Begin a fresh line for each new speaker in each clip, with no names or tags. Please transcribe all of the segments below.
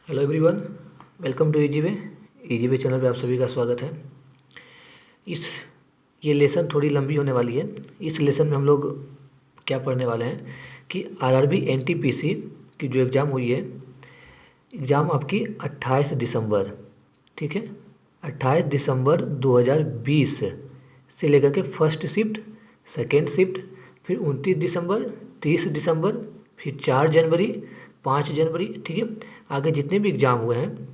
Hello everyone, welcome to easy way channel पे आप सभी का स्वागत है। इस ये लेसन थोड़ी लंबी होने वाली है। इस लेसन में हम लोग क्या पढ़ने वाले हैं कि आरआरबी एनटीपीसी की जो एग्ज़ाम हुई है, एग्ज़ाम आपकी 28 दिसंबर, ठीक है, 28 दिसंबर 2020 से लेकर के फर्स्ट शिफ्ट, सेकेंड शिफ्ट, फिर 29 दिसंबर, 30 दिसंबर, फिर 4 जनवरी, 5 जनवरी, ठीक है। आगे जितने भी एग्ज़ाम हुए हैं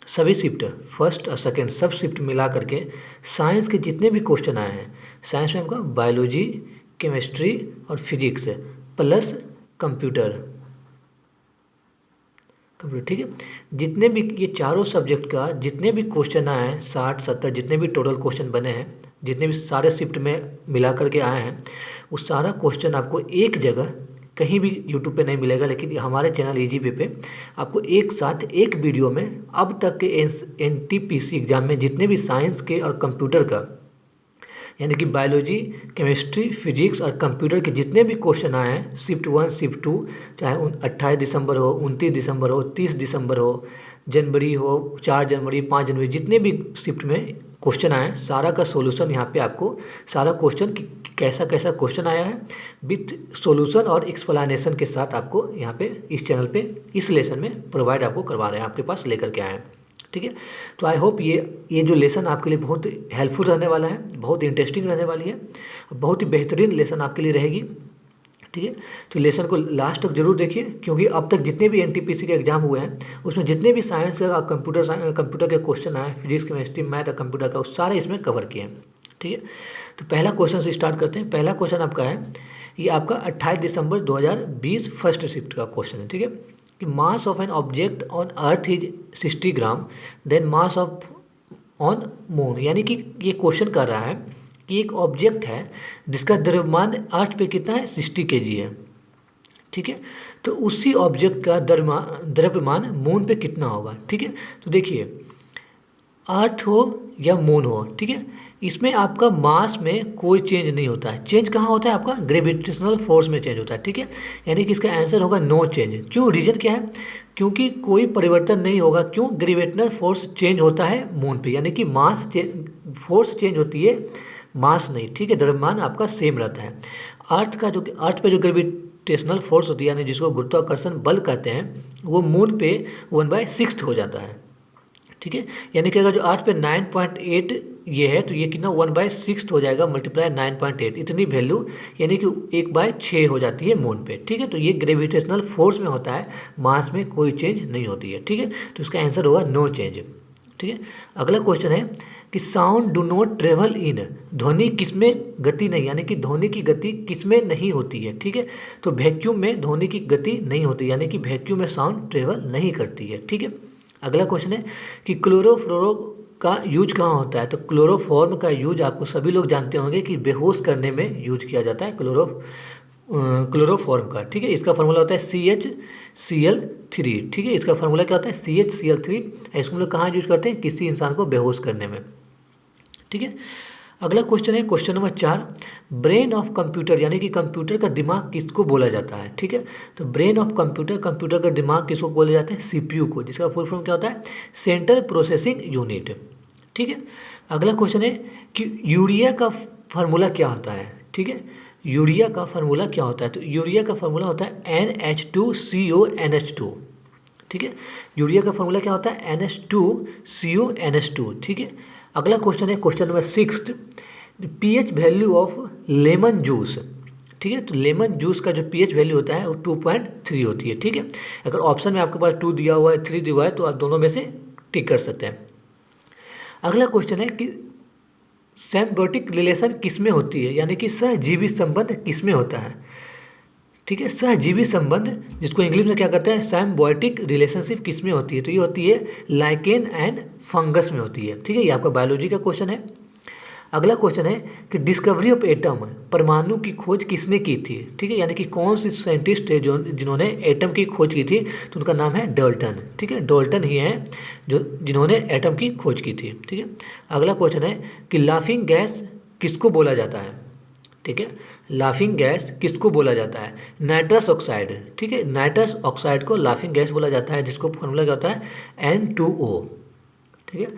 सभी शिफ्ट, फर्स्ट और सेकेंड, सब शिफ्ट मिला करके साइंस के जितने भी क्वेश्चन आए हैं, साइंस में आपका बायोलॉजी, केमिस्ट्री और फिजिक्स प्लस कंप्यूटर, ठीक है, जितने भी ये चारों सब्जेक्ट का जितने भी क्वेश्चन आए हैं, 60-70 जितने भी टोटल क्वेश्चन बने हैं, जितने भी सारे शिफ्ट में मिला करके आए हैं, वो सारा क्वेश्चन आपको एक जगह कहीं भी यूट्यूब पे नहीं मिलेगा, लेकिन हमारे चैनल इजी पे आपको एक साथ एक वीडियो में अब तक के एनटीपीसी एग्ज़ाम में जितने भी साइंस के और कंप्यूटर का, यानी कि बायोलॉजी, केमिस्ट्री, फिजिक्स और कंप्यूटर के जितने भी क्वेश्चन आए हैं, शिफ्ट 1, शिफ्ट 2, चाहे 28 दिसंबर हो, 29 दिसंबर हो, 30 दिसंबर हो, जनवरी हो, 4 जनवरी, 5 जनवरी, जितने भी शिफ्ट में क्वेश्चन आए, सारा का सॉल्यूशन यहाँ पे आपको, सारा क्वेश्चन कैसा कैसा क्वेश्चन आया है विथ सॉल्यूशन और एक्सप्लेनेशन के साथ आपको यहाँ पे इस चैनल पे इस लेसन में प्रोवाइड आपको करवा रहे हैं, आपके पास लेकर के आए हैं, ठीक है। तो आई होप ये जो लेसन आपके लिए बहुत हेल्पफुल रहने वाला है, बहुत इंटरेस्टिंग रहने वाली है, बहुत ही बेहतरीन लेसन आपके लिए रहेगी, ठीक है। तो लेसन को लास्ट तक जरूर देखिए, क्योंकि अब तक जितने भी एनटीपीसी के एग्जाम हुए हैं उसमें जितने भी साइंस का कंप्यूटर के क्वेश्चन आए, फिजिक्स, केमिस्ट्री, मैथ और कंप्यूटर का, वो सारे इसमें कवर किए हैं, ठीक है। तो पहला क्वेश्चन से स्टार्ट करते हैं। पहला क्वेश्चन आपका है, ये आपका 28 दिसंबर 2020 फर्स्ट शिफ्ट का क्वेश्चन है, ठीक है, कि mass of an object on earth is 60 gram, then mass of on moon, यानी कि ये क्वेश्चन कर रहा है कि एक ऑब्जेक्ट है जिसका द्रव्यमान अर्थ पे कितना है, 60 kg है, ठीक है। तो उसी ऑब्जेक्ट का द्रव्यमान मून पे कितना होगा, ठीक है। तो देखिए, अर्थ हो या मून हो, ठीक है, इसमें आपका मास में कोई चेंज नहीं होता है। चेंज कहाँ होता है, आपका ग्रेविटेशनल फोर्स में चेंज होता है, ठीक है। यानी कि इसका आंसर होगा नो चेंज। क्यों, रीजन क्या है, क्योंकि कोई परिवर्तन नहीं होगा। क्यों, ग्रेविटेशनल फोर्स चेंज होता है मून पे, यानी कि फोर्स चेंज होती है, मास नहीं, ठीक है। द्रव्यमान आपका सेम रहता है। अर्थ पे जो ग्रेविटेशनल फोर्स होती है, यानी जिसको गुरुत्वाकर्षण बल कहते हैं, वो मून पे 1/6 हो जाता है, ठीक है। यानी कि अगर जो अर्थ पे 9.8 ये है, तो ये कितना 1/6 हो जाएगा, मल्टीप्लाई 9.8, इतनी वैल्यू, यानी कि 1/6 हो जाती है मून पे, ठीक है। तो ये ग्रेविटेशनल फोर्स में होता है, मास में कोई चेंज नहीं होती है, ठीक है। तो इसका आंसर होगा नो चेंज, ठीक है। अगला क्वेश्चन है कि sound do not travel in, ध्वनि किसमें गति नहीं, यानी कि ध्वनि की गति किसमें नहीं होती है, ठीक है। तो वैक्यूम में ध्वनि की गति नहीं होती, यानी कि वैक्यूम में साउंड ट्रेवल नहीं करती है, ठीक है। अगला क्वेश्चन है कि क्लोरोफ्लोरो का यूज कहाँ होता है। तो क्लोरोफॉर्म का यूज आपको सभी लोग जानते होंगे कि बेहोश करने में यूज किया जाता है क्लोरोफॉर्म का, ठीक है। इसका फार्मूला होता है CHCl3, ठीक है। इसका फार्मूला क्या होता है, CHCl3। इसको हम लोग कहाँ यूज करते हैं, किसी इंसान को बेहोश करने में, ठीक है। अगला क्वेश्चन है question number 4, brain of computer, यानी कि कंप्यूटर का दिमाग किसको बोला जाता है, ठीक है। तो ब्रेन ऑफ कंप्यूटर, कंप्यूटर का दिमाग किसको बोले जाते हैं, CPU को, जिसका फुल फॉर्म क्या होता है, सेंट्रल प्रोसेसिंग यूनिट, ठीक है। अगला क्वेश्चन है कि यूरिया का फार्मूला क्या होता है, ठीक है। यूरिया का फार्मूला क्या होता है, तो यूरिया का फार्मूला होता है NH2CONH2, ठीक है। यूरिया का फार्मूला क्या होता है, NH2CONH2, ठीक है। अगला क्वेश्चन है question number 6, pH value of lemon juice, ठीक है। तो लेमन जूस का जो pH वैल्यू होता है वो 2.3 होती है, ठीक है। अगर ऑप्शन में आपके पास 2 दिया हुआ है, 3 दिया हुआ है, तो आप दोनों में से टिक कर सकते हैं। अगला क्वेश्चन है कि सिम्बायोटिक रिलेशन किसमें होती है, यानी कि सहजीवी संबंध किसमें होता है, ठीक है। सहजीवी संबंध, जिसको इंग्लिश में क्या करते हैं, सिम्बायोटिक रिलेशनशिप किसमें होती है, तो ये होती है लाइकेन एंड फंगस में होती है, ठीक है। ये आपका बायोलॉजी का क्वेश्चन है। अगला क्वेश्चन है कि डिस्कवरी ऑफ एटम, परमाणु की खोज किसने की थी, ठीक है। यानी कि कौन सी साइंटिस्ट है जो जिन्होंने एटम की खोज की थी, तो उनका नाम है डाल्टन, ठीक है। डाल्टन ही है जिन्होंने एटम की खोज की थी, ठीक है। अगला क्वेश्चन है कि लाफिंग गैस किसको बोला जाता है, ठीक है। लाफिंग गैस किसको बोला जाता है? Nitrous oxide. ठीक है, नाइट्रस ऑक्साइड को लाफिंग गैस बोला जाता है, जिसको फॉर्मूला क्या होता है? N2O। ठीक है,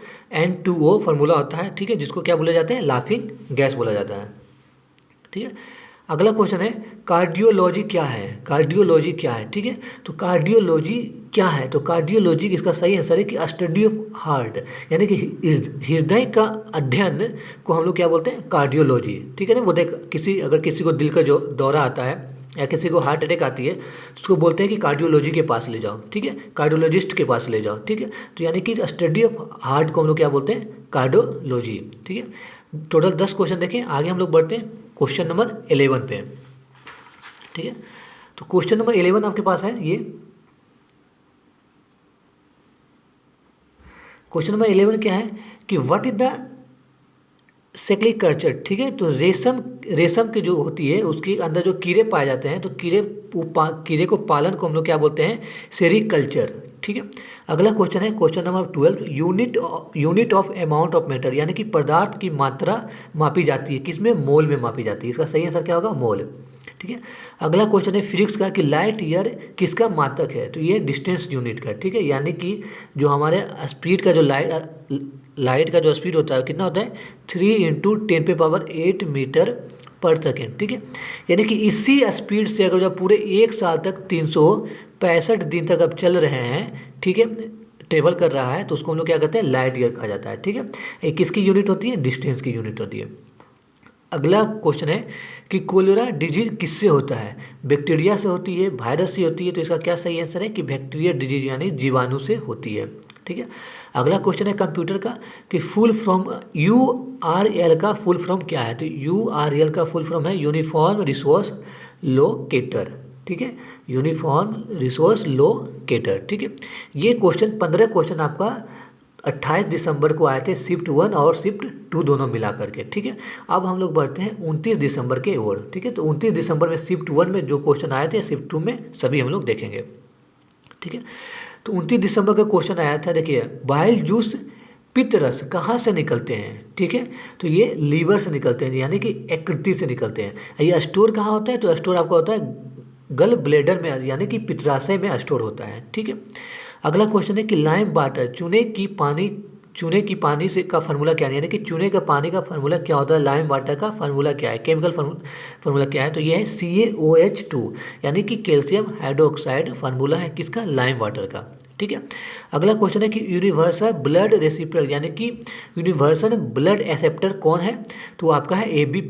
N2O फार्मूला होता है। ठीक है, जिसको क्या बोला जाता है? लाफिंग गैस बोला जाता है। ठीक है, अगला क्वेश्चन है कार्डियोलॉजी क्या है? कार्डियोलॉजी क्या है? ठीक है, तो कार्डियोलॉजी क्या है? तो कार्डियोलॉजी इसका सही आंसर है कि स्टडी ऑफ हार्ट, यानी कि हृदय का अध्ययन को हम लोग क्या बोलते हैं? कार्डियोलॉजी। ठीक है ना, वो देख अगर किसी को दिल का जो दौरा आता है या किसी को हार्ट अटैक आती है तो उसको बोलते हैं कि कार्डियोलॉजी के पास ले जाओ। ठीक है, कार्डियोलॉजिस्ट के पास ले जाओ। ठीक है, तो यानी कि स्टडी ऑफ हार्ट को हम लोग क्या बोलते हैं? कार्डियोलॉजी। ठीक है, टोटल 10 क्वेश्चन देखें। आगे हम लोग बढ़ते हैं क्वेश्चन नंबर 11 पे। ठीक है, तो क्वेश्चन नंबर 11 आपके पास है ये। क्वेश्चन नंबर 11 क्या है कि व्हाट इज द सेक्लिकल्चर। ठीक है, तो रेशम की जो होती है उसके अंदर जो कीड़े पाए जाते हैं, तो कीड़े को पालन को हम लोग क्या बोलते हैं? सेरीकल्चर। ठीक है, अगला क्वेश्चन है question number 12, unit of amount of matter, यानी कि पदार्थ की मात्रा मापी जाती है किसमें? मोल में मापी जाती है। इसका सही आंसर क्या होगा? मोल। ठीक है, अगला क्वेश्चन है फिजिक्स का कि लाइट ईयर किसका मात्रक है? तो ये डिस्टेंस यूनिट का। ठीक है, यानी कि जो हमारे स्पीड का जो लाइट का जो स्पीड होता है कितना होता है? 3 × 10⁸ मीटर पर सेकेंड। ठीक है, यानी कि इसी स्पीड से अगर जब पूरे एक साल तक 365 दिन तक अब चल रहे हैं, ठीक है, ट्रेवल कर रहा है, तो उसको हम लोग क्या कहते हैं? लाइट ईयर कहा जाता है। ठीक है, ये किसकी यूनिट होती है? डिस्टेंस की यूनिट होती है। अगला क्वेश्चन है कि कोलेरा डिजीज किससे होता है? बैक्टीरिया से होती है, वायरस से होती है? तो इसका क्या सही आंसर है कि बैक्टीरिया डिजीज यानी जीवाणु से होती है। ठीक है, अगला क्वेश्चन है कंप्यूटर का कि फुल फॉर्म URL का फुल फॉर्म क्या है? तो URL का फुल फॉर्म है यूनिफॉर्म रिसोर्स लोकेटर। ठीक है, यूनिफॉर्म रिसोर्स लोकेटर। ठीक है, ये क्वेश्चन 15 क्वेश्चन आपका 28 दिसंबर को आए थे, शिफ्ट 1 और शिफ्ट 2 दोनों मिला करके। ठीक है, अब हम लोग बढ़ते हैं 29 दिसंबर के ओर। ठीक है, तो 29 दिसंबर में शिफ्ट 1 में जो क्वेश्चन आए थे, शिफ्ट 2 में सभी हम लोग देखेंगे। ठीक है, तो 29 दिसंबर का क्वेश्चन आया था, देखिए बाइल जूस पित्त रस कहाँ से निकलते हैं? ठीक है, तो ये लीवर से निकलते हैं, यानी कि यकृत से निकलते हैं। ये स्टोर कहाँ होता है? तो स्टोर आपका होता है गल ब्लेडर में, यानी कि पित्ताशय में स्टोर होता है। ठीक है, अगला क्वेश्चन है कि लाइम वाटर चूने की पानी से का फार्मूला क्या है? यानी कि चूने का पानी का फार्मूला क्या होता है? लाइम वाटर का फार्मूला क्या है? केमिकल फार्मूला क्या है? तो ये है CaOH2, यानी कि कैल्शियम हाइड्रोक्साइड फार्मूला है किसका? लाइम वाटर का। ठीक है, अगला क्वेश्चन है कि यूनिवर्सल ब्लड रेसिप्रोकेटर, यानी कि यूनिवर्सल ब्लड एक्सेप्टर कौन है? तो वो आपका है AB+।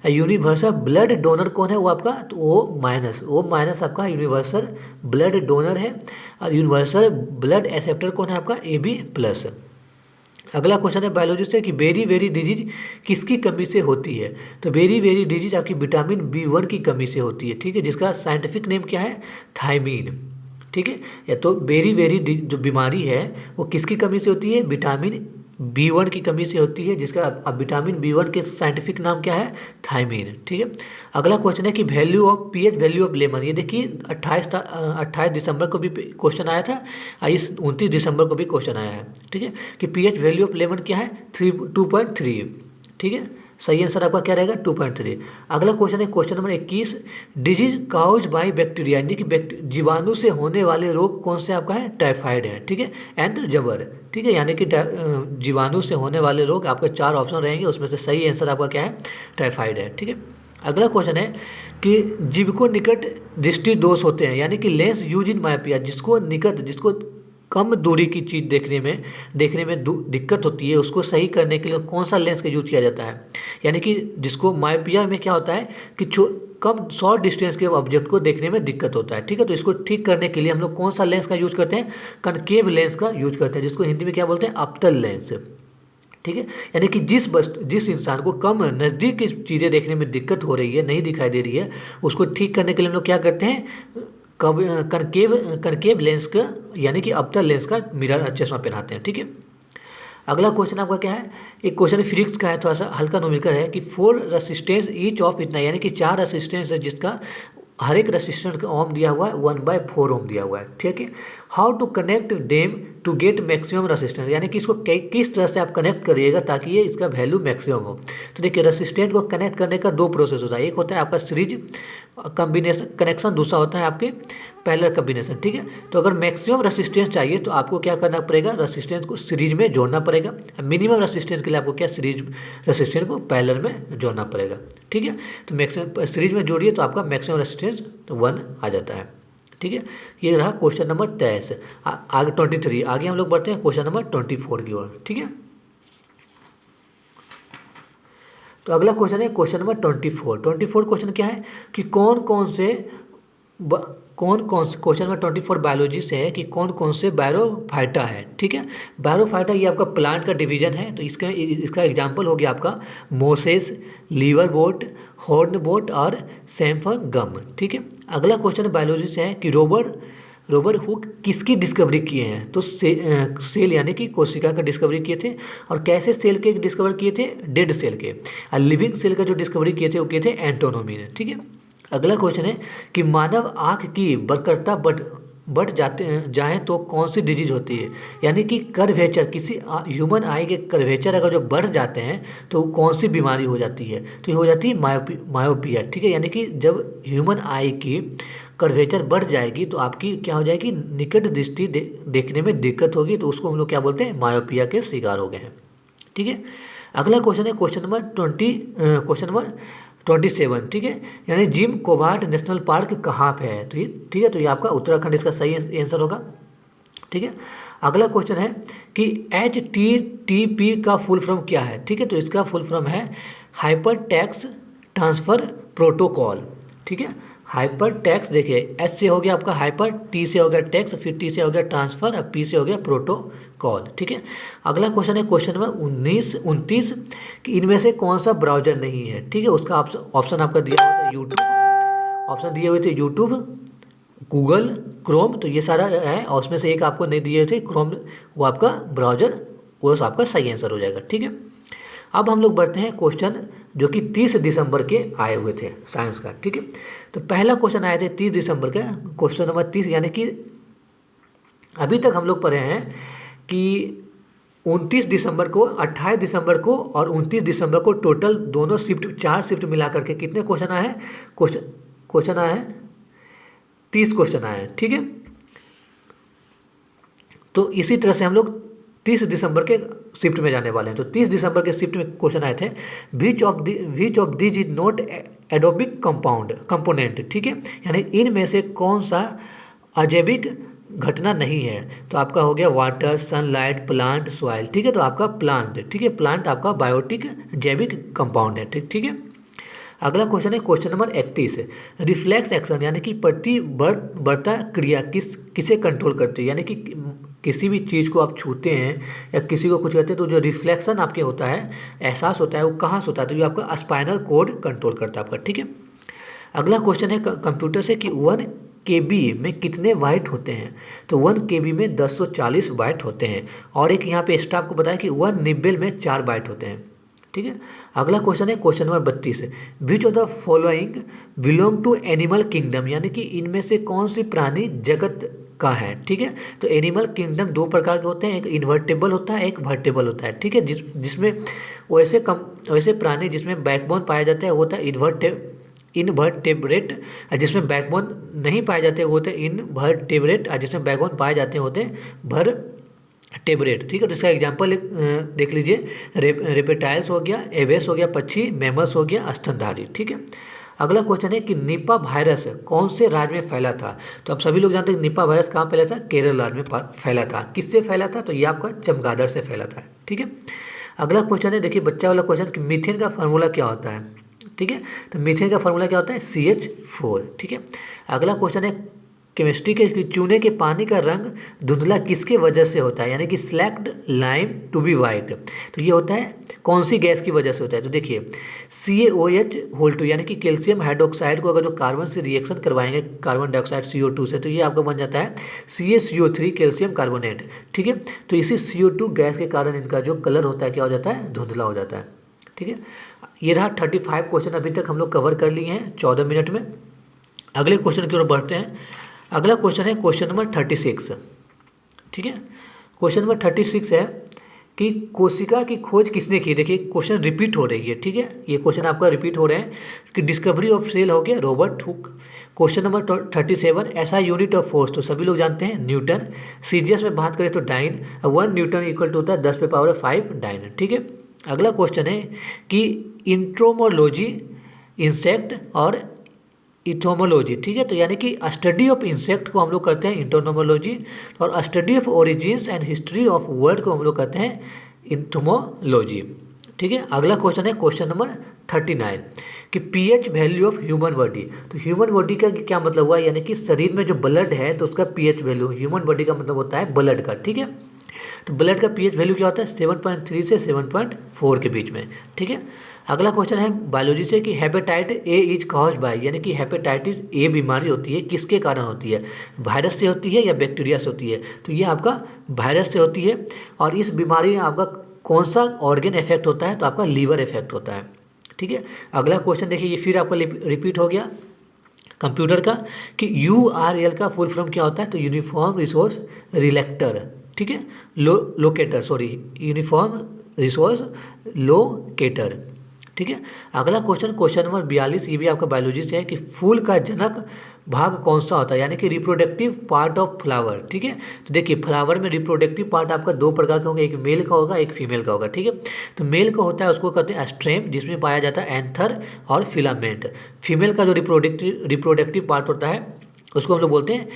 यूनिवर्सल ब्लड डोनर कौन है? वो आपका तो O- आपका यूनिवर्सल ब्लड डोनर है, और यूनिवर्सल ब्लड एक्सेप्टर कौन है? आपका AB+। अगला क्वेश्चन है बायोलॉजी से कि बेरी वेरी डिजीज किसकी कमी से होती है? तो बेरी वेरी डिजीज आपकी विटामिन B1 की कमी से होती है। ठीक है, जिसका साइंटिफिक नेम क्या है? थायमीन। ठीक है, या तो बेरी वेरी जो बीमारी है वो किसकी कमी से होती है? विटामिन B1 की कमी से होती है, जिसका अब विटामिन B1 के साइंटिफिक नाम क्या है? थायमीन। ठीक है, अगला क्वेश्चन है कि value of pH value of lemon. ये देखिए 28 दिसंबर को भी क्वेश्चन आया था, इस 29 दिसंबर को भी क्वेश्चन आया है। ठीक है, कि pH वैल्यू ऑफ लेमन क्या है? 2.3। ठीक है, सही आंसर आपका क्या रहेगा? 2.3। अगला क्वेश्चन है question number 21, disease caused by bacteria, यानी कि जीवाणु से होने वाले रोग कौन से आपका है? टाइफाइड है। ठीक है, एंड जबर। ठीक है, यानी कि जीवाणु से होने वाले रोग आपके 4 ऑप्शन रहेंगे, उसमें से सही आंसर आपका क्या है? टाइफाइड है। ठीक है, अगला क्वेश्चन है कि जीविको निकट दृष्टि दोष होते हैं, यानी कि लेंस यूज इन मायोपिया, जिसको कम दूरी की चीज़ देखने में दिक्कत होती है, उसको सही करने के लिए कौन सा लेंस का यूज किया जाता है? यानी कि जिसको मायोपिया में क्या होता है कि कम शॉर्ट डिस्टेंस के ऑब्जेक्ट को देखने में दिक्कत होता है। ठीक है, तो इसको ठीक करने के लिए हम लोग कौन सा लेंस का यूज करते हैं? कनकेव लेंस का यूज करते हैं, जिसको हिंदी में क्या बोलते हैं? अवतल लेंस। ठीक है, यानी कि जिस इंसान को कम नज़दीक की चीज़ें देखने में दिक्कत हो रही है, नहीं दिखाई दे रही है, उसको ठीक करने के लिए हम लोग क्या करते हैं? कनकेव लेंस का, यानी कि अवतल लेंस का मिरर चश्मा पहनाते हैं। ठीक है, अगला क्वेश्चन आपका क्या है? एक क्वेश्चन फिजिक्स का है, थोड़ा सा हल्का न्यूमेरिकल है कि 4 रेसिस्टेंस ईच ऑफ इतना, यानी कि 4 रेसिस्टेंस है जिसका हर एक रेसिस्टेंस का ओम दिया हुआ है 1/4 ओम दिया हुआ है, ठीक है। How to connect them to get maximum resistance, यानी कि इसको किस तरह से आप कनेक्ट करिएगा ताकि ये इसका वैल्यू मैक्सिमम हो। तो देखिए रेसिस्टेंट को कनेक्ट करने का दो प्रोसेस होता है, एक होता है आपका सीरीज कम्बिनेशन कनेक्शन, दूसरा होता है आपके पैरेलल कम्बिनेशन, ठीक है। तो अगर मैक्सिमम रेसिस्टेंस चाहिए तो आपको क्या करना पड़ेगा, रेसिस्टेंस को सीरीज में जोड़ना पड़ेगा। मिनिमम रेसिस्टेंस के लिए आपको क्या सीरीज रेसिस्टेंस को पैरेलल में जोड़ना पड़ेगा, ठीक है। तो मैक्सिमम सीरीज में जोड़िए तो आपका मैक्सिमम रेसिस्टेंस 1 आ जाता है, ठीक है। ये रहा क्वेश्चन नंबर 23। आगे 23, आगे हम लोग बढ़ते हैं क्वेश्चन नंबर 24 की ओर, ठीक है। तो अगला क्वेश्चन है क्वेश्चन नंबर 24 क्वेश्चन क्या है कि कौन कौन से क्वेश्चन नंबर 24 बायोलॉजी से है कि कौन कौन से बैरोफाइटा है, ठीक है। बैरोफाइटा ये आपका प्लांट का डिवीजन है, तो इसका एग्जांपल हो गया आपका mosses, liverwort, hornwort और सैम्फर गम, ठीक है। अगला क्वेश्चन बायोलॉजी से है कि रोबर हुक किसकी डिस्कवरी किए हैं, तो सेल यानी कि कोशिका का डिस्कवरी किए थे। और कैसे सेल के डिस्कवर किए थे, डेड सेल के। और लिविंग सेल का जो डिस्कवरी किए थे वो किए थे एंटोनोमी ने, ठीक है। अगला क्वेश्चन है कि मानव आँख की वक्रता बढ़ जाएँ तो कौन सी डिजीज होती है, यानी कि कर्वेचर, किसी ह्यूमन आई के कर्वेचर अगर जो बढ़ जाते हैं तो कौन सी बीमारी हो जाती है, तो ये हो जाती है मायोपिया, ठीक है। यानी कि जब ह्यूमन आई की कर्वेचर बढ़ जाएगी तो आपकी क्या हो जाएगी, निकट दृष्टि देखने में दिक्कत होगी, तो उसको हम लोग क्या बोलते हैं, मायोपिया के शिकार हो गए हैं, ठीक है। अगला क्वेश्चन है क्वेश्चन नंबर 27, ठीक है। यानी जिम कोबार्ट नेशनल पार्क कहाँ पे है, तो ये ठीक है, तो ये आपका उत्तराखंड इसका सही आंसर होगा, ठीक है। अगला क्वेश्चन है कि HTTP का फुल फॉर्म क्या है, ठीक है। तो इसका फुल फॉर्म है हाइपर टेक्स्ट ट्रांसफ़र प्रोटोकॉल, ठीक है। हाइपर टेक्स्ट देखिए, एच से हो गया आपका हाइपर, टी से हो गया टेक्स्ट, फिर टी से हो गया ट्रांसफ़र और पी से हो गया प्रोटोकॉल, ठीक है। अगला क्वेश्चन है क्वेश्चन नंबर 29 कि इनमें से कौन सा ब्राउजर नहीं है, ठीक है। उसका ऑप्शन आपका दिया हुआ था यूट्यूब, ऑप्शन दिए हुए थे यूट्यूब, गूगल क्रोम, तो ये सारा है और उसमें से एक आपको नहीं दिए थे क्रोम, वो आपका ब्राउजर, वो आपका सही आंसर हो जाएगा, ठीक है। अब हम लोग बढ़ते हैं क्वेश्चन जो कि 30 दिसंबर के आए हुए थे साइंस का, ठीक है। तो पहला क्वेश्चन आए थे 30 दिसंबर का, क्वेश्चन नंबर 30, यानी कि अभी तक हम लोग पढ़े हैं कि 29 दिसंबर को, 28 दिसंबर को और 29 दिसंबर को टोटल दोनों शिफ्ट, 4 शिफ्ट मिला करके कितने क्वेश्चन आए हैं, क्वेश्चन आए हैं 30 क्वेश्चन आए हैं, ठीक है। तो इसी तरह से हम लोग 30 दिसंबर के शिफ्ट में जाने वाले हैं। तो 30 दिसंबर के शिफ्ट में क्वेश्चन आए थे which of this is not एडोबिक कंपोनेंट, ठीक है। यानी इनमें से कौन सा अजैविक घटना नहीं है, तो आपका हो गया वाटर, सनलाइट, प्लांट, सॉइल, ठीक है। तो आपका प्लांट, ठीक है, प्लांट आपका बायोटिक जैविक कंपाउंड है, ठीक है। अगला क्वेश्चन है क्वेश्चन नंबर 31, रिफ्लेक्स एक्शन, यानी कि बढ़ता क्रिया किसे कंट्रोल करती है, यानी कि किसी भी चीज़ को आप छूते हैं या किसी को कुछ कहते हैं तो जो रिफ्लेक्शन आपके होता है, एहसास होता है, वो कहाँ से होता है, तो ये आपका स्पाइनल कोड कंट्रोल करता है आपका, ठीक है। अगला क्वेश्चन है कंप्यूटर से कि 1 KB में कितने बाइट होते हैं, तो 1 KB में 1040 बाइट होते हैं। और एक यहाँ पे एक्स्ट्रा आपको बताया कि 1 निब्बल में 4 बाइट होते हैं, ठीक है। अगला क्वेश्चन है question number 32, which of the following belong to animal kingdom, यानी कि इनमें से कौन सी प्राणी जगत का है, ठीक है। तो एनिमल किंगडम 2 प्रकार के होते हैं, एक इन्वर्टेबल होता है, एक वर्टेबल होता है, ठीक है। जिसमें वैसे प्राणी जिसमें बैकबोन पाया जाता है वो होता है इनवर्टेब्रेट, जिसमें बैकबोन नहीं पाए जाते वो होते हैं इनवर्टेब्रेट, और जिसमें बैकबोन पाए जाते होते हैं वर्टेब्रेट, ठीक है। तो इसका एग्जांपल देख लीजिए, रेप्टाइल्स हो गया, एवेस हो गया पक्षी, मैमल्स हो गया स्तनधारी, ठीक है। अगला क्वेश्चन है कि निपा वायरस कौन से राज्य में फैला था, तो आप सभी लोग जानते हैं निपा वायरस कहाँ फैला था, केरल राज्य में फैला था। किससे फैला था, तो ये आपका चमगादड़ से फैला था, ठीक है। अगला क्वेश्चन है, देखिए बच्चा वाला क्वेश्चन कि मीथेन का फार्मूला क्या होता है, ठीक है। तो मीथेन का फार्मूला क्या होता है, CH4, ठीक है। अगला क्वेश्चन है केमिस्ट्री के चूने के पानी का रंग धुंधला किसके वजह से होता है, यानी कि select lime to be white, तो ये होता है कौन सी गैस की वजह से होता है, तो देखिए CaOH2 यानी कि कैल्शियम हाइड्रोक्साइड को अगर जो कार्बन से रिएक्शन करवाएंगे कार्बन डाइऑक्साइड CO2 से, तो ये आपका बन जाता है CaCO3 कैल्शियम कार्बोनेट, ठीक है। तो इसी CO2 गैस के कारण इनका जो कलर होता है क्या हो जाता है, धुंधला हो जाता है, ठीक है। ये रहा 35 क्वेश्चन अभी तक हम लोग कवर कर लिए हैं 14 मिनट में। अगले क्वेश्चन की ओर बढ़ते हैं। अगला क्वेश्चन है क्वेश्चन नंबर 36। ठीक है, क्वेश्चन नंबर 36 है कि कोशिका की खोज किसने की। देखिए क्वेश्चन रिपीट हो रही है। ठीक है, ये क्वेश्चन आपका रिपीट हो रहे हैं कि डिस्कवरी ऑफ सेल हो गया रॉबर्ट हुक। क्वेश्चन नंबर 37, ऐसा यूनिट ऑफ फोर्स तो सभी लोग जानते हैं न्यूटन। सीजीएस में बात करें तो डाइन, 1 न्यूटन इक्वल टू होता है 10⁵ डाइन। ठीक है, अगला क्वेश्चन है कि इंट्रोमोलॉजी इंसेक्ट और इथोमोलॉजी। ठीक है, तो यानी कि स्टडी ऑफ इंसेक्ट को हम लोग करते हैं इंटोनोमोलॉजी, और study of origins and history of word को हम लोग कहते हैं इंथोमोलॉजी। ठीक है, अगला क्वेश्चन है क्वेश्चन नंबर 39 कि pH value of human body. तो ह्यूमन बॉडी का क्या मतलब हुआ, यानी कि शरीर में जो ब्लड है तो उसका पीएच वैल्यू, ह्यूमन बॉडी का मतलब होता है ब्लड का। ठीक है, तो ब्लड का पीएच वैल्यू क्या होता है 7.3 से 7.4 के बीच में। ठीक है, अगला क्वेश्चन है बायोलॉजी से कि हेपेटाइट ए इज कॉज्ड बाय, यानी कि हेपेटाइटिस ए बीमारी होती है किसके कारण होती है, वायरस से होती है या बैक्टीरिया से होती है। तो ये आपका वायरस से होती है, और इस बीमारी में आपका कौन सा ऑर्गन इफेक्ट होता है, तो आपका लीवर इफेक्ट होता है। ठीक है, अगला क्वेश्चन देखिए ये फिर आपका रिपीट हो गया कंप्यूटर का कि URL का फुल फॉर्म क्या होता है, तो यूनिफॉर्म रिसोर्स रिलेक्टर। ठीक है, locator, sorry uniform resource locator. ठीक है, अगला क्वेश्चन क्वेश्चन नंबर 42, ये भी आपका बायोलॉजी से है कि फूल का जनक भाग कौन सा होता है, यानी कि रिप्रोडक्टिव पार्ट ऑफ फ्लावर। ठीक है, तो देखिए फ्लावर में रिप्रोडक्टिव पार्ट आपका 2 प्रकार के होंगे, एक मेल का होगा एक फीमेल का होगा। ठीक है, तो मेल का होता है उसको कहते हैं स्ट्रेम, जिसमें पाया जाता है एंथर और फिलामेंट। फीमेल का जो रिप्रोडक्टिव पार्ट होता है उसको हम लोग बोलते हैं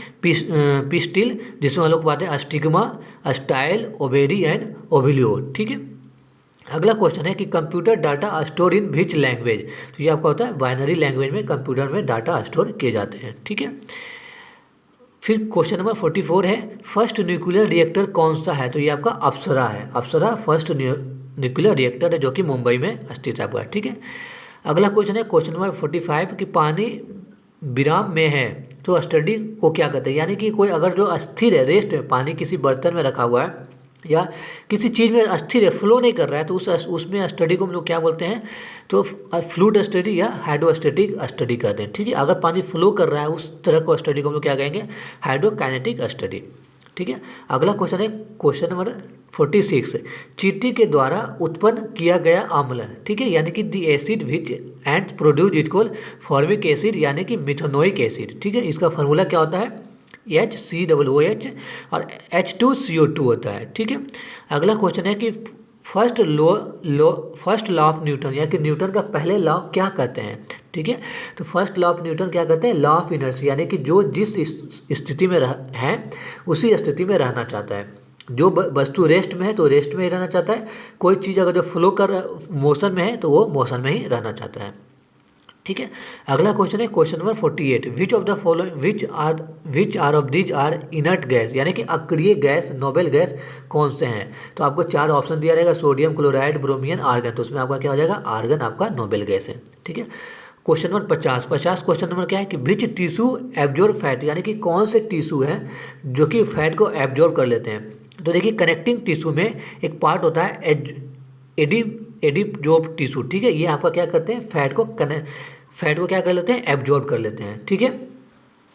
पिस्टिल, जिसमें हम लोग पाते हैं स्टिग्मा, स्टाइल, ओवेरी एंड ओविलियो। ठीक है, अगला क्वेश्चन है कि computer data store in which language. तो ये आपका होता है बाइनरी लैंग्वेज में कंप्यूटर में डाटा स्टोर किए जाते हैं। ठीक है, फिर क्वेश्चन नंबर 44 है फर्स्ट न्यूक्लियर रिएक्टर कौन सा है। तो ये आपका अप्सरा है, अप्सरा फर्स्ट न्यूक्लियर रिएक्टर है जो कि मुंबई में स्थित है आपका। ठीक है, अगला क्वेश्चन है क्वेश्चन नंबर 45 कि पानी विराम में है तो स्टडी को क्या कहते हैं, यानी कि कोई अगर जो अस्थिर है, रेस्ट में, पानी किसी बर्तन में रखा हुआ है या किसी चीज़ में अस्थिर है, फ्लो नहीं कर रहा है, तो उसमें स्टडी को हम लोग क्या बोलते हैं, तो फ्लूइड स्टडी या हाइड्रोस्टैटिक स्टडी कहते हैं। ठीक है, अगर पानी फ्लो कर रहा है उस तरह को स्टडी को हम लोग क्या कहेंगे, हाइड्रोकाइनेटिक स्टडी। ठीक है, अगला क्वेश्चन है क्वेश्चन नंबर 46 चींटी के द्वारा उत्पन्न किया गया अम्ल। ठीक है, यानी कि the acid which and produce it called formic acid, यानी कि मिथेनोइक एसिड। ठीक है, इसका फार्मूला क्या होता है HCOOH और H2CO2 होता है। ठीक है, अगला क्वेश्चन है कि फर्स्ट लॉ ऑफ न्यूटन, या कि न्यूटन का पहले लॉ क्या कहते हैं। ठीक है, तो फर्स्ट लॉ ऑफ न्यूटन क्या कहते हैं, लॉ ऑफ इनर्शिया, यानी कि जो जिस स्थिति में है उसी स्थिति में रहना चाहता है। जो वस्तु रेस्ट में है तो रेस्ट में ही रहना चाहता है, कोई चीज़ अगर जो फ्लो कर मोशन में है तो वो मोशन में ही रहना चाहता है। ठीक है, अगला क्वेश्चन है question number 48 which of the following which are of these are inert gas, यानी कि अक्रिय गैस, नोबेल गैस कौन से हैं। तो आपको 4 ऑप्शन दिया रहेगा, सोडियम, क्लोराइड, ब्रोमियन, आर्गन। तो उसमें आपका क्या हो जाएगा, आर्गन आपका नोबेल गैस है। ठीक है, क्वेश्चन नंबर 50 क्वेश्चन नंबर क्या है कि विच टिश्यू एब्जॉर्ब फैट, यानी कि कौन से टिश्यू हैं जो कि फैट को एब्जॉर्ब कर लेते हैं। तो देखिए कनेक्टिंग टिश्यू में एक पार्ट होता है एडिपोजोब टिश्यू। ठीक है, ये आपका क्या करते हैं, फैट को क्या कर लेते हैं, एब्जॉर्ब कर लेते हैं। ठीक है,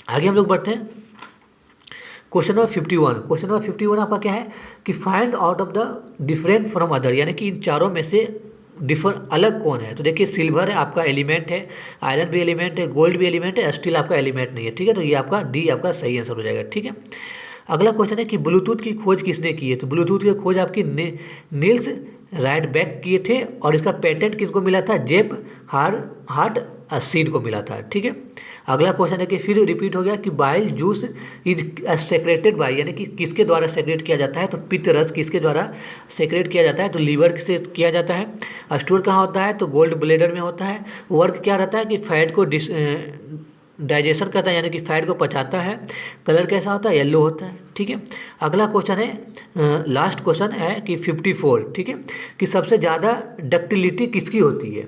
आगे हम लोग बढ़ते हैं क्वेश्चन नंबर 51। क्वेश्चन नंबर 51 आपका क्या है कि find out of the different from other, यानी कि इन चारों में से अलग कौन है। तो देखिए सिल्वर है आपका एलिमेंट है, आयरन भी एलिमेंट है, गोल्ड भी एलिमेंट है, स्टील आपका एलिमेंट नहीं है। ठीक है, तो ये आपका डी आपका सही आंसर हो जाएगा। ठीक है, अगला क्वेश्चन है कि ब्लूटूथ की खोज किसने की है। तो ब्लूटूथ की खोज आपकी नील्स राइटबैक किए थे, और इसका पेटेंट किसको मिला था, जेफ हार्ट सीड को मिला था। ठीक है, अगला क्वेश्चन है कि फिर रिपीट हो गया कि bile juice is secreted bye, यानी कि किसके द्वारा सेक्रेट किया जाता है। तो पित्त रस किसके द्वारा सेक्रेट किया जाता है, तो लीवर से किया जाता है। स्टोर कहाँ होता है, तो गोल्ड ब्लेडर में होता है। वर्क क्या रहता है कि फैट को डाइजेशन करता है, यानी कि फैट को पचाता है। कलर कैसा होता है, येलो होता है। ठीक है, अगला क्वेश्चन है लास्ट क्वेश्चन है कि 54। ठीक है, कि सबसे ज़्यादा डक्टिलिटी किसकी होती है।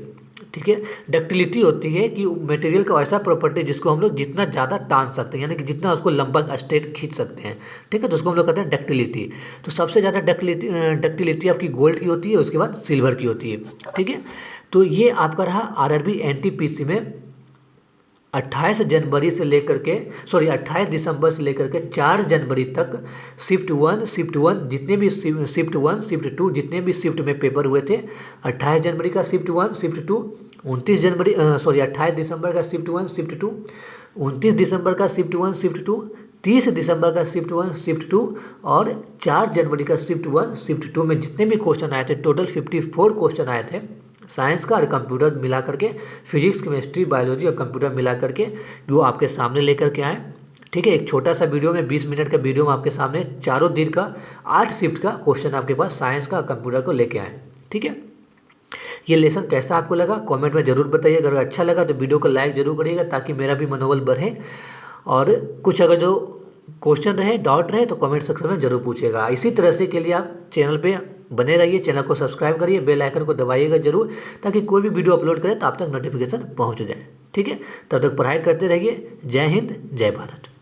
ठीक है, डक्टिलिटी होती है कि मटेरियल का ऐसा प्रॉपर्टी जिसको हम लोग जितना ज़्यादा तान सकते हैं, यानी कि जितना उसको लंबा स्ट्रेट खींच सकते हैं। ठीक है, तो उसको हम लोग कहते हैं डक्टिलिटी। तो सबसे ज़्यादा डक्टिलिटी आपकी गोल्ड की होती है, उसके बाद सिल्वर की होती है। ठीक है, तो ये आपका रहा RRB NTPC में 28 जनवरी से लेकर के 28 दिसंबर से लेकर के 4 जनवरी तक शिफ्ट वन जितने भी शिफ्ट 1 शिफ्ट 2 जितने भी शिफ्ट में पेपर हुए थे, 28 जनवरी का शिफ्ट 1 शिफ्ट 2, 28 दिसंबर का शिफ्ट 1 शिफ्ट 2, 29 दिसंबर का शिफ्ट 1 शिफ्ट 2, 30 दिसंबर का शिफ्ट 1 शिफ्ट 2 और 4 जनवरी का शिफ्ट 1 शिफ्ट 2 में जितने भी क्वेश्चन आए थे, टोटल 54 क्वेश्चन आए थे साइंस का और कंप्यूटर मिला करके, फिजिक्स केमिस्ट्री बायोलॉजी और कंप्यूटर मिला करके वो आपके सामने लेकर के आए। ठीक है, एक छोटा सा वीडियो में 20 मिनट का वीडियो में आपके सामने चारों दिन का 8 शिफ्ट का क्वेश्चन आपके पास साइंस का कंप्यूटर को लेके आए। ठीक है, ये लेसन कैसा आपको लगा कमेंट में ज़रूर बताइए। अगर अच्छा लगा तो वीडियो को लाइक ज़रूर करिएगा ताकि मेरा भी मनोबल बढ़े, और कुछ अगर जो क्वेश्चन रहे डाउट रहे तो कमेंट सेक्शन में ज़रूर पूछिएगा। इसी तरह से के लिए आप चैनल पे बने रहिए, चैनल को सब्सक्राइब करिए, बेल आइकन को दबाइएगा ज़रूर ताकि कोई भी वीडियो अपलोड करें तो आप तक नोटिफिकेशन पहुंच जाए। ठीक है, तब तक पढ़ाई करते रहिए। जय हिंद, जय भारत।